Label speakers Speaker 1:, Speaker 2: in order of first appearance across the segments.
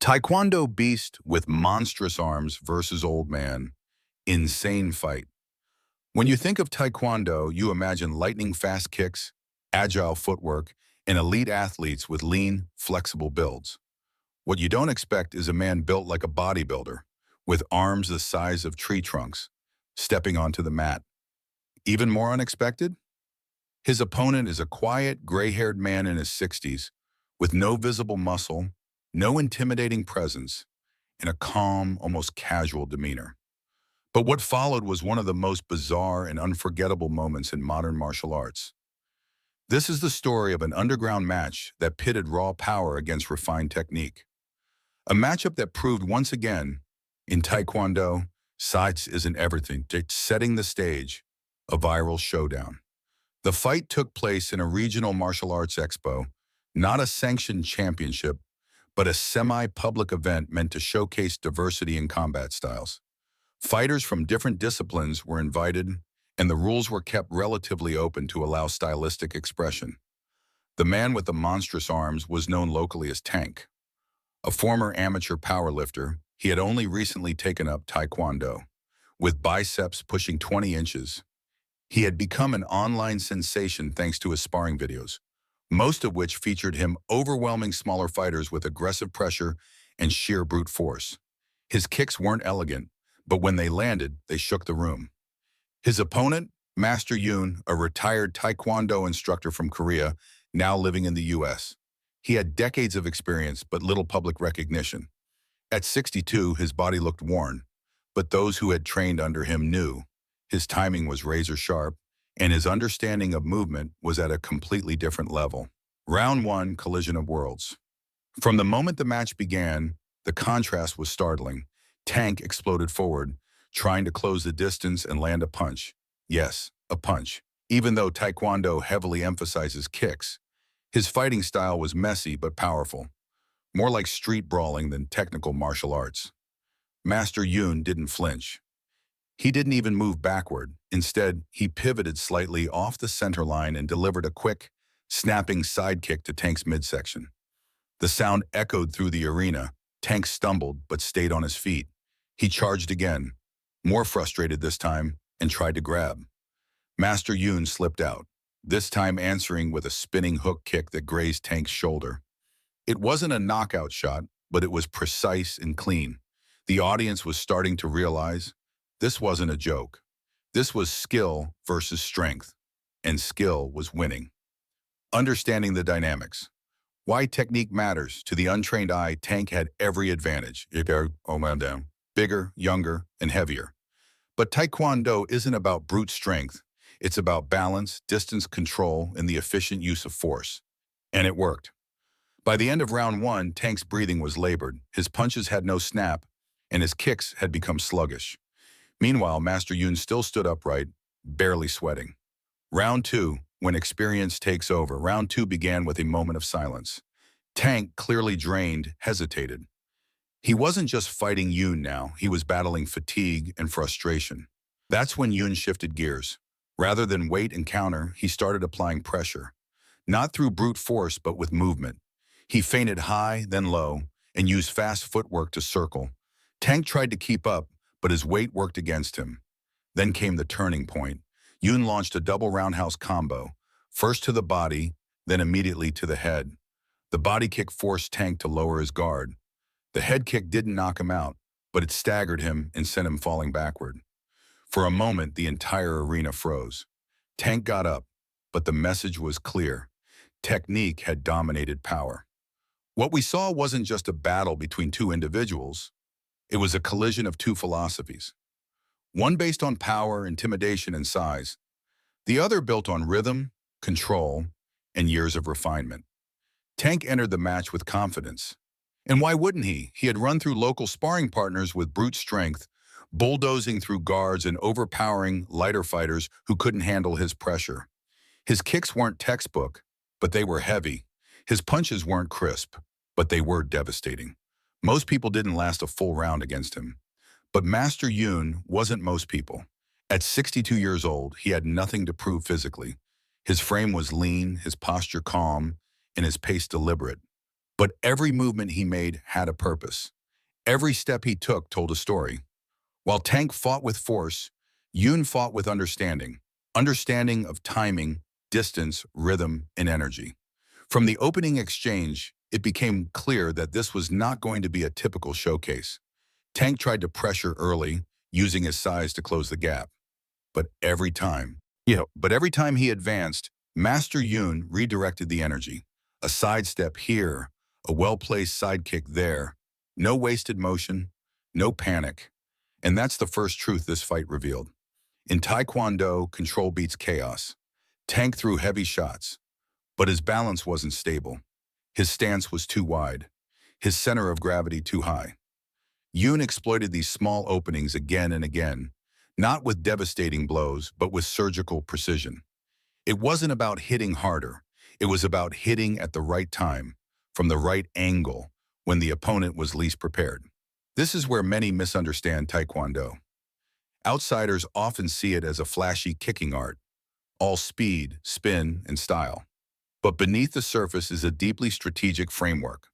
Speaker 1: Taekwondo beast with monstrous arms versus old man. Insane fight. When you think of Taekwondo, you imagine lightning-fast kicks, agile footwork, and elite athletes with lean, flexible builds. What you don't expect is a man built like a bodybuilder, with arms the size of tree trunks, stepping onto the mat. Even more unexpected? His opponent is a quiet, gray-haired man in his 60s, with no visible muscle, no intimidating presence, and a calm, almost casual demeanor. But what followed was one of the most bizarre and unforgettable moments in modern martial arts. This is the story of an underground match that pitted raw power against refined technique. A matchup that proved once again, in Taekwondo, size isn't everything, it's setting the stage, a viral showdown. The fight took place in a regional martial arts expo, not a sanctioned championship, but a semi-public event meant to showcase diversity in combat styles. Fighters from different disciplines were invited, and the rules were kept relatively open to allow stylistic expression. The man with the monstrous arms was known locally as Tank. A former amateur powerlifter, he had only recently taken up Taekwondo. With biceps pushing 20 inches, he had become an online sensation thanks to his sparring videos, most of which featured him overwhelming smaller fighters with aggressive pressure and sheer brute force. His kicks weren't elegant, but when they landed, they shook the room. His opponent, Master Yoon, a retired Taekwondo instructor from Korea, now living in the US. He had decades of experience, but little public recognition. At 62, his body looked worn, but those who had trained under him knew. His timing was razor sharp, and his understanding of movement was at a completely different level. Round 1, collision of worlds. From the moment the match began, the contrast was startling. Tank exploded forward, trying to close the distance and land a punch. Yes, a punch. Even though Taekwondo heavily emphasizes kicks, his fighting style was messy but powerful, more like street brawling than technical martial arts. Master Yoon didn't flinch. He didn't even move backward. Instead, he pivoted slightly off the center line and delivered a quick, snapping side kick to Tank's midsection. The sound echoed through the arena. Tank stumbled but stayed on his feet. He charged again, more frustrated this time, and tried to grab. Master Yoon slipped out, this time answering with a spinning hook kick that grazed Tank's shoulder. It wasn't a knockout shot, but it was precise and clean. The audience was starting to realize this wasn't a joke. This was skill versus strength, and skill was winning. Understanding the dynamics. Why technique matters. To the untrained eye, Tank had every advantage. Bigger, younger, and heavier. But Taekwondo isn't about brute strength. It's about balance, distance control, and the efficient use of force. And it worked. By the end of round 1, Tank's breathing was labored. His punches had no snap, and his kicks had become sluggish. Meanwhile, Master Yoon still stood upright, barely sweating. Round 2, when experience takes over. Round 2 began with a moment of silence. Tank, clearly drained, hesitated. He wasn't just fighting Yoon now, he was battling fatigue and frustration. That's when Yoon shifted gears. Rather than wait and counter, he started applying pressure. Not through brute force, but with movement. He feinted high, then low, and used fast footwork to circle. Tank tried to keep up, but his weight worked against him. Then came the turning point. Yoon launched a double roundhouse combo, first to the body, then immediately to the head. The body kick forced Tank to lower his guard. The head kick didn't knock him out, but it staggered him and sent him falling backward. For a moment, the entire arena froze. Tank got up, but the message was clear. Technique had dominated power. What we saw wasn't just a battle between two individuals. It was a collision of two philosophies. One based on power, intimidation, and size. The other built on rhythm, control, and years of refinement. Tank entered the match with confidence. And why wouldn't he? He had run through local sparring partners with brute strength, bulldozing through guards and overpowering lighter fighters who couldn't handle his pressure. His kicks weren't textbook, but they were heavy. His punches weren't crisp, but they were devastating. Most people didn't last a full round against him. But Master Yoon wasn't most people. At 62 years old, he had nothing to prove physically. His frame was lean, his posture calm, and his pace deliberate. But every movement he made had a purpose. Every step he took told a story. While Tank fought with force, Yoon fought with understanding. Understanding of timing, distance, rhythm, and energy. From the opening exchange, it became clear that this was not going to be a typical showcase. Tank tried to pressure early, using his size to close the gap. But every time he advanced, Master Yoon redirected the energy. A sidestep here, a well-placed sidekick there. No wasted motion, no panic. And that's the first truth this fight revealed. In Taekwondo, control beats chaos. Tank threw heavy shots, but his balance wasn't stable. His stance was too wide, his center of gravity too high. Yoon exploited these small openings again and again, not with devastating blows, but with surgical precision. It wasn't about hitting harder. It was about hitting at the right time, from the right angle, when the opponent was least prepared. This is where many misunderstand Taekwondo. Outsiders often see it as a flashy kicking art, all speed, spin, and style. But beneath the surface is a deeply strategic framework.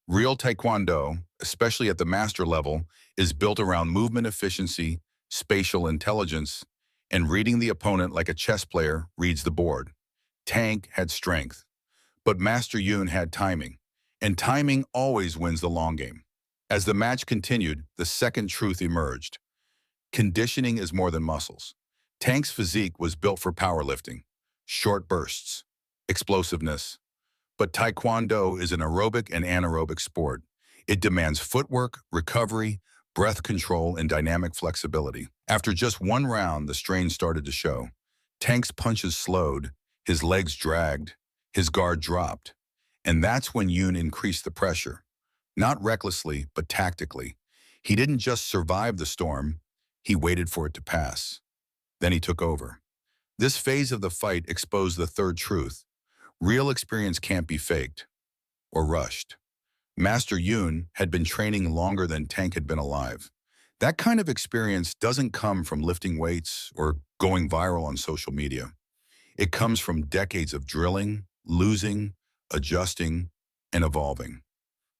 Speaker 1: Real Taekwondo, especially at the master level, is built around movement efficiency, spatial intelligence, and reading the opponent like a chess player reads the board. Tank had strength, but Master Yoon had timing, and timing always wins the long game. As the match continued, the second truth emerged. Conditioning is more than muscles. Tank's physique was built for powerlifting, short bursts, explosiveness. But Taekwondo is an aerobic and anaerobic sport. It demands footwork, recovery, breath control, and dynamic flexibility. After just one round, the strain started to show. Tank's punches slowed, his legs dragged, his guard dropped. And that's when Yoon increased the pressure. Not recklessly, but tactically. He didn't just survive the storm, he waited for it to pass. Then he took over. This phase of the fight exposed the third truth. Real experience can't be faked or rushed. Master Yoon had been training longer than Tank had been alive. That kind of experience doesn't come from lifting weights or going viral on social media. It comes from decades of drilling, losing, adjusting, and evolving.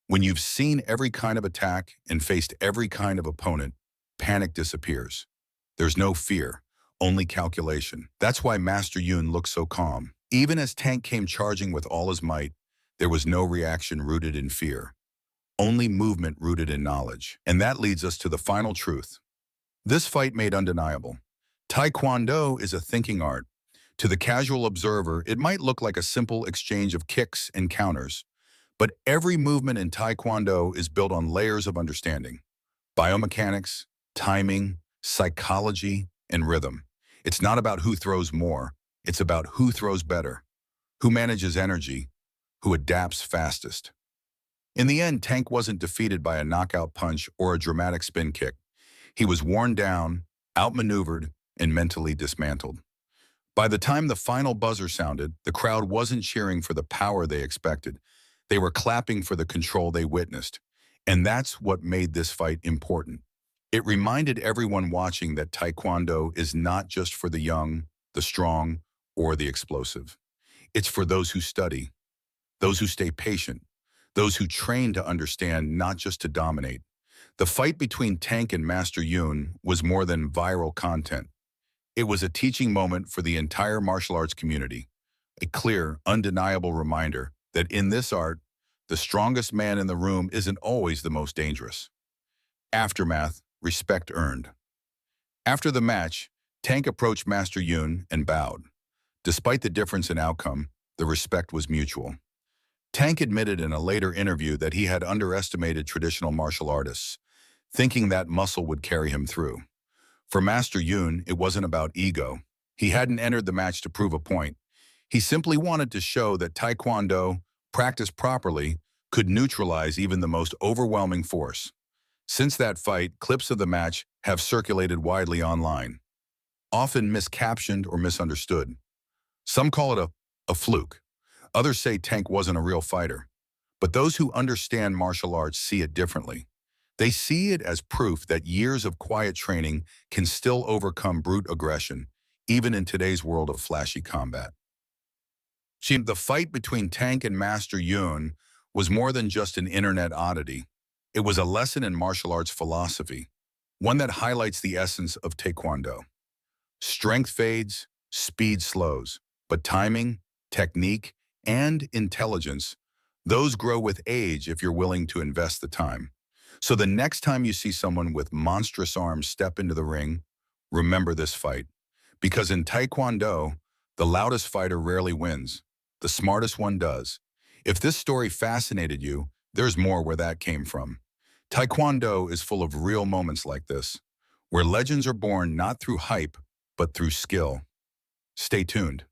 Speaker 1: When you've seen every kind of attack and faced every kind of opponent, panic disappears. There's no fear, only calculation. That's why Master Yoon looked so calm. Even as Tank came charging with all his might, there was no reaction rooted in fear, only movement rooted in knowledge. And that leads us to the final truth. This fight made undeniable. Taekwondo is a thinking art. To the casual observer, it might look like a simple exchange of kicks and counters, but every movement in Taekwondo is built on layers of understanding. Biomechanics, timing, psychology, and rhythm. It's not about who throws more. It's about who throws better, who manages energy, who adapts fastest. In the end, Tank wasn't defeated by a knockout punch or a dramatic spin kick. He was worn down, outmaneuvered, and mentally dismantled. By the time the final buzzer sounded, the crowd wasn't cheering for the power they expected. They were clapping for the control they witnessed. And that's what made this fight important. It reminded everyone watching that Taekwondo is not just for the young, the strong, or the explosive. It's for those who study, those who stay patient, those who train to understand, not just to dominate. The fight between Tank and Master Yoon was more than viral content. It was a teaching moment for the entire martial arts community, a clear, undeniable reminder that in this art, the strongest man in the room isn't always the most dangerous. Aftermath, respect earned. After the match, Tank approached Master Yoon and bowed. Despite the difference in outcome, the respect was mutual. Tank admitted in a later interview that he had underestimated traditional martial artists, thinking that muscle would carry him through. For Master Yoon, it wasn't about ego. He hadn't entered the match to prove a point. He simply wanted to show that Taekwondo, practiced properly, could neutralize even the most overwhelming force. Since that fight, clips of the match have circulated widely online, often miscaptioned or misunderstood. Some call it a fluke. Others say Tank wasn't a real fighter. But those who understand martial arts see it differently. They see it as proof that years of quiet training can still overcome brute aggression, even in today's world of flashy combat. The fight between Tank and Master Yoon was more than just an internet oddity. It was a lesson in martial arts philosophy, one that highlights the essence of Taekwondo. Strength fades, speed slows, but timing, technique, and intelligence, those grow with age if you're willing to invest the time. So the next time you see someone with monstrous arms step into the ring, remember this fight. Because in Taekwondo, the loudest fighter rarely wins. The smartest one does. If this story fascinated you, there's more where that came from. Taekwondo is full of real moments like this, where legends are born not through hype, but through skill. Stay tuned.